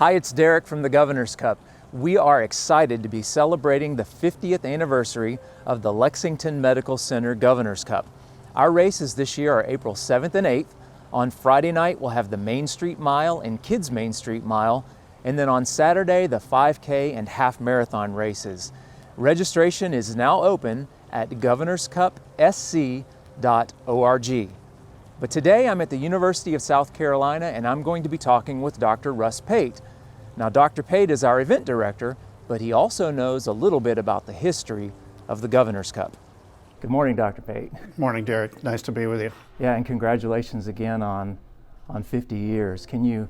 Hi, it's Derek from the Governor's Cup. We are excited to be celebrating the 50th anniversary of the Lexington Medical Center Governor's Cup. Our races this year are April 7th and 8th. On Friday night, we'll have the Main Street Mile and Kids Main Street Mile. And then on Saturday, the 5K and half marathon races. Registration is now open at governorscupsc.org. But today I'm at the University of South Carolina and I'm going to be talking with Dr. Russ Pate. Now, Dr. Pate is our event director, but he also knows a little bit about the history of the Governor's Cup. Good morning, Dr. Pate. Morning, Derek. Nice to be with you. Yeah, and congratulations again on 50 years. Can you...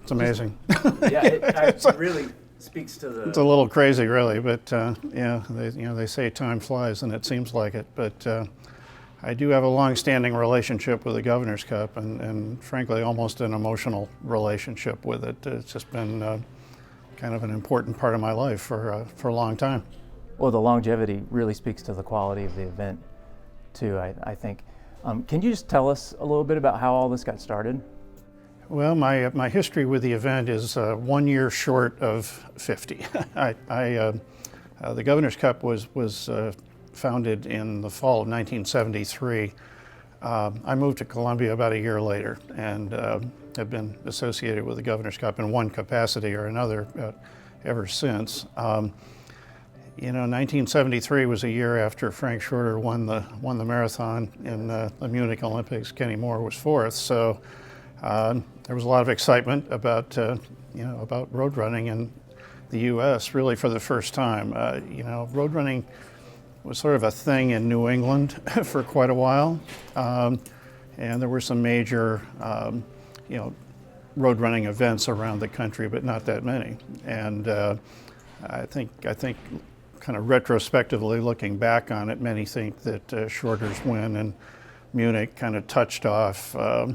It's amazing. Yeah, it really speaks to the... It's a little crazy, really, but yeah, they say time flies, and it seems like it. But I do have a long-standing relationship with the Governor's Cup, and frankly, almost an emotional relationship with it. It's just been kind of an important part of my life for a long time. Well, the longevity really speaks to the quality of the event, too, I think. Can you just tell us a little bit about how all this got started? Well, my history with the event is 1 year short of 50. The Governor's Cup was founded in the fall of 1973. I moved to Columbia about a year later and have been associated with the Governor's Cup in one capacity or another ever since. 1973 was a year after Frank Shorter won the marathon in the Munich Olympics. Kenny Moore was fourth, so there was a lot of excitement about road running in the U.S. really for the first time. Road running was sort of a thing in New England for quite a while, and there were some major, road running events around the country, but not that many. And I think, kind of retrospectively looking back on it, many think that Shorter's win in Munich kind of touched off, a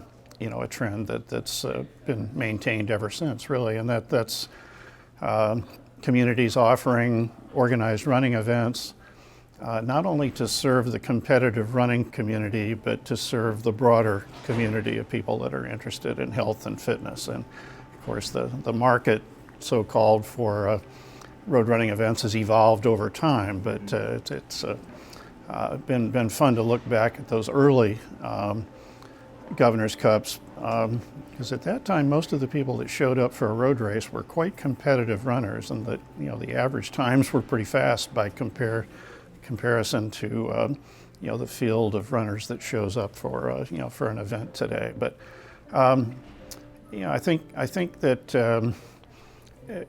trend that's been maintained ever since, really, and that's communities offering organized running events. Not only to serve the competitive running community, but to serve the broader community of people that are interested in health and fitness. And of course, the market, so-called, for road running events has evolved over time, but it's been fun to look back at those early Governor's Cups, because at that time, most of the people that showed up for a road race were quite competitive runners, and that the average times were pretty fast by comparison to the field of runners that shows up for an event today. But I think that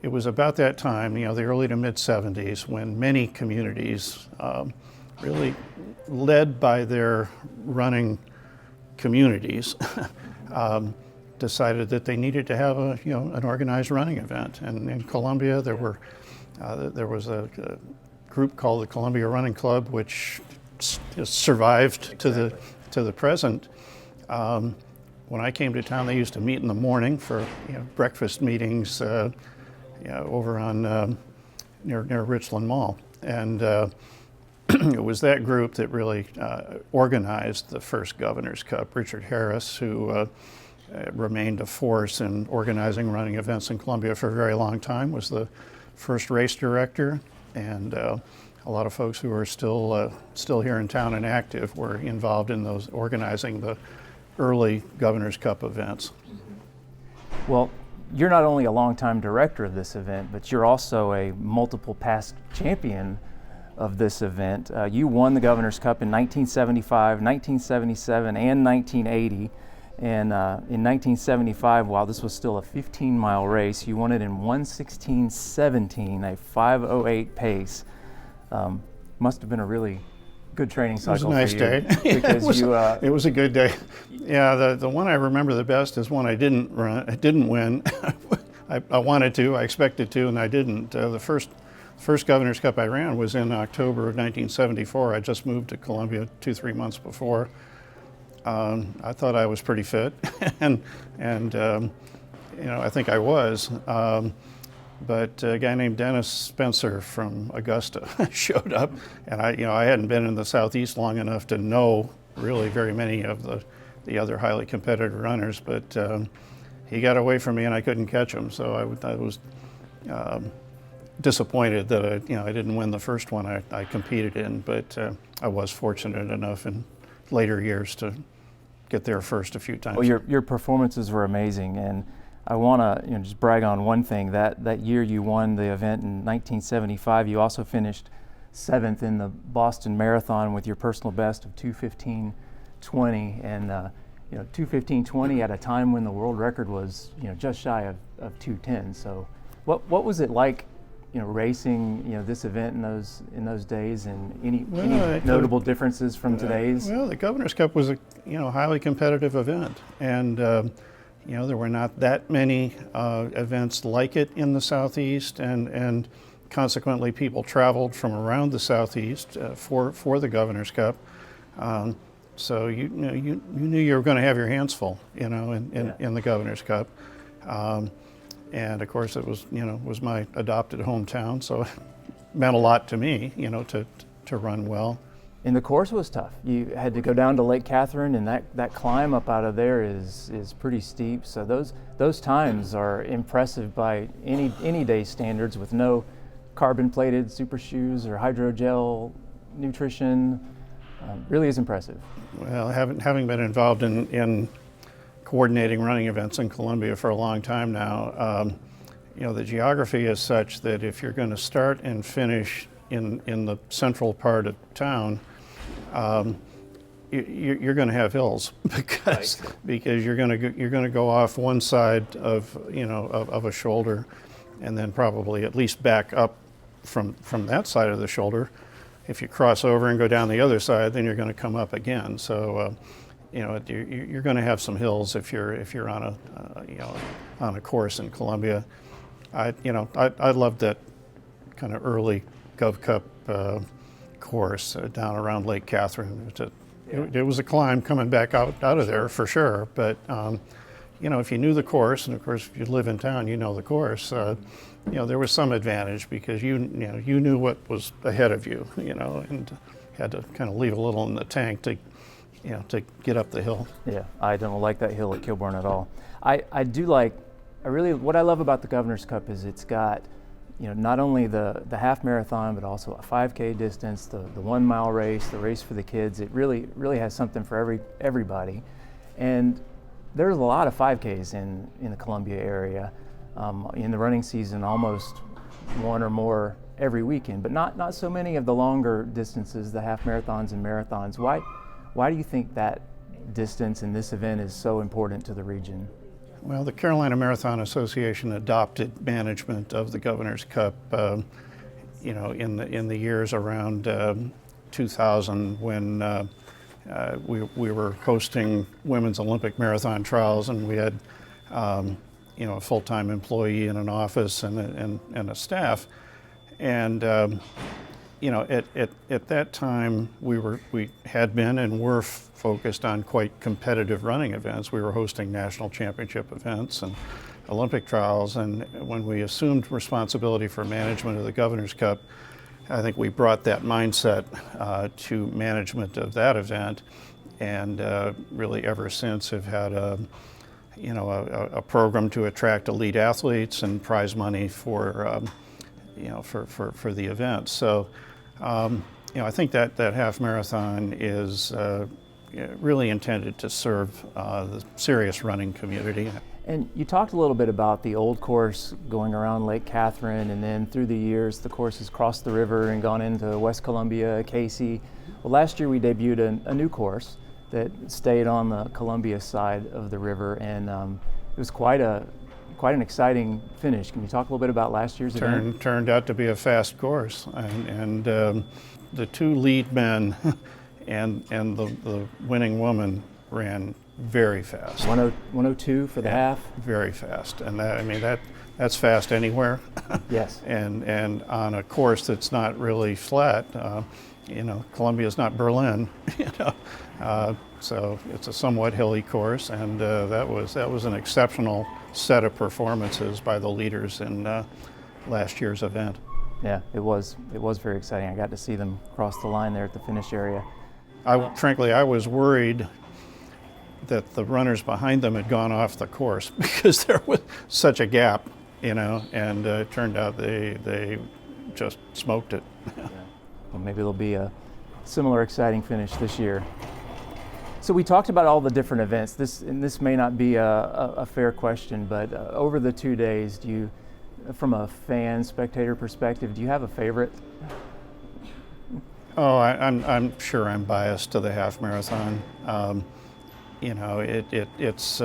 it was about that time, the early to mid 70s, when many communities, really led by their running communities, decided that they needed to have an organized running event. And in Columbia, there was a group called the Columbia Running Club, which survived to the present. When I came to town, they used to meet in the morning for breakfast meetings over on near Richland Mall, and it was that group that really organized the first Governor's Cup. Richard Harris, who remained a force in organizing running events in Columbia for a very long time, was the first race director. And a lot of folks who are still here in town and active were involved in those, organizing the early Governor's Cup events. Well, you're not only a longtime director of this event, but you're also a multiple past champion of this event. You won the Governor's Cup in 1975, 1977, and 1980. And in 1975, while this was still a 15-mile race, you won it in 1:16:17, a 5:08 pace. Must have been a really good training cycle for you. It was a nice day. Because it was a good day. Yeah, the one I remember the best is one I didn't win. I wanted to, I expected to, and I didn't. The first Governor's Cup I ran was in October of 1974. I just moved to Columbia 2-3 months before. I thought I was pretty fit, and I think I was. But a guy named Dennis Spencer from Augusta showed up, and I hadn't been in the Southeast long enough to know really very many of the other highly competitive runners. But he got away from me and I couldn't catch him. So I was disappointed that I didn't win the first one I competed in, but I was fortunate enough in later years to get there first a few times. Well, your performances were amazing, and I want to just brag on one thing. That year you won the event in 1975, you also finished 7th in the Boston Marathon with your personal best of 2:15:20, and 2:15:20 at a time when the world record was just shy of 2:10. So, what was it like, racing this event in those days, and any notable differences from today's? Well, the Governor's Cup was a highly competitive event, and there were not that many events like it in the Southeast, and consequently people traveled from around the Southeast for the Governor's Cup. So you knew you were going to have your hands full, in the Governor's Cup. And of course, it was my adopted hometown, so it meant a lot to me, to run well. And the course was tough. You had to go down to Lake Catherine, and that climb up out of there is pretty steep. So those times are impressive by any day standards, with no carbon-plated super shoes or hydrogel nutrition. Really is impressive. Well, having been involved in coordinating running events in Columbia for a long time now, the geography is such that if you're going to start and finish in the central part of town, you're going to have hills because you're going to go off one side of a shoulder, and then probably at least back up from that side of the shoulder. If you cross over and go down the other side, then you're going to come up again. So you're going to have some hills if you're on a course in Columbia. I loved that kind of early Gov Cup course down around Lake Catherine. It was a climb coming back out of there for sure. But if you knew the course, and of course if you live in town, you know the course. There was some advantage because you knew what was ahead of you, and had to kind of leave a little in the tank to get up the hill. Yeah, I don't like that hill at Kilbourne at all. What I love about the Governor's Cup is it's got, not only the half marathon, but also a 5K distance, the 1 mile race, the race for the kids. It really has something for everybody. And there's a lot of 5Ks in the Columbia area. In the running season, almost one or more every weekend, but not so many of the longer distances, the half marathons and marathons. Why do you think that distance in this event is so important to the region? Well, the Carolina Marathon Association adopted management of the Governor's Cup, in the years around 2000, when we were hosting women's Olympic marathon trials, and we had a full-time employee in an office and a staff, and at that time we had been and were focused on quite competitive running events. We were hosting national championship events and Olympic trials, and when we assumed responsibility for management of the Governor's Cup, I think we brought that mindset to management of that event, and really ever since have had a program to attract elite athletes and prize money for the event. So, I think that half marathon is really intended to serve the serious running community. And you talked a little bit about the old course going around Lake Catherine, and then through the years the course has crossed the river and gone into West Columbia, Casey. Well, last year we debuted a new course that stayed on the Columbia side of the river, and it was quite an exciting finish. Can you talk a little bit about last year's event? Turned out to be a fast course, and the two lead men and the winning woman ran very fast. 102 for the half. Very fast, and that's fast anywhere. Yes. and on a course that's not really flat. Columbia's not Berlin, so it's a somewhat hilly course, and that was an exceptional set of performances by the leaders in last year's event. Yeah, it was very exciting. I got to see them cross the line there at the finish area. Frankly, I was worried that the runners behind them had gone off the course because there was such a gap, and it turned out they just smoked it. Yeah. Well, maybe there'll be a similar exciting finish this year. So we talked about all the different events. This may not be a fair question, but over the 2 days, from a fan, spectator perspective, do you have a favorite? Oh, I'm sure I'm biased to the half marathon. It's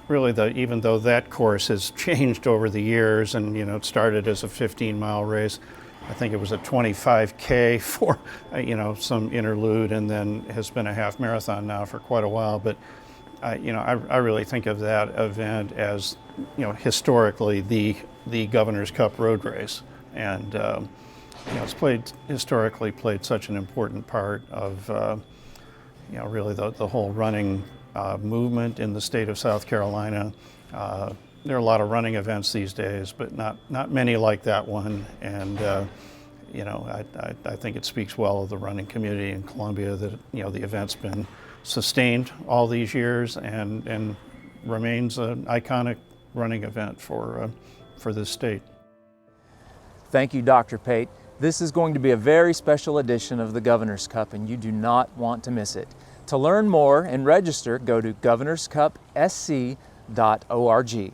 really even though that course has changed over the years, and it started as a 15-mile race. I think it was a 25K for some interlude, and then has been a half marathon now for quite a while. But I really think of that event as historically the Governor's Cup road race, and it's historically played such an important part of really the whole running movement in the state of South Carolina. There are a lot of running events these days, but not many like that one. And I think it speaks well of the running community in Columbia that the event's been sustained all these years and remains an iconic running event for this state. Thank you, Dr. Pate. This is going to be a very special edition of the Governor's Cup, and you do not want to miss it. To learn more and register, go to governorscupsc.org.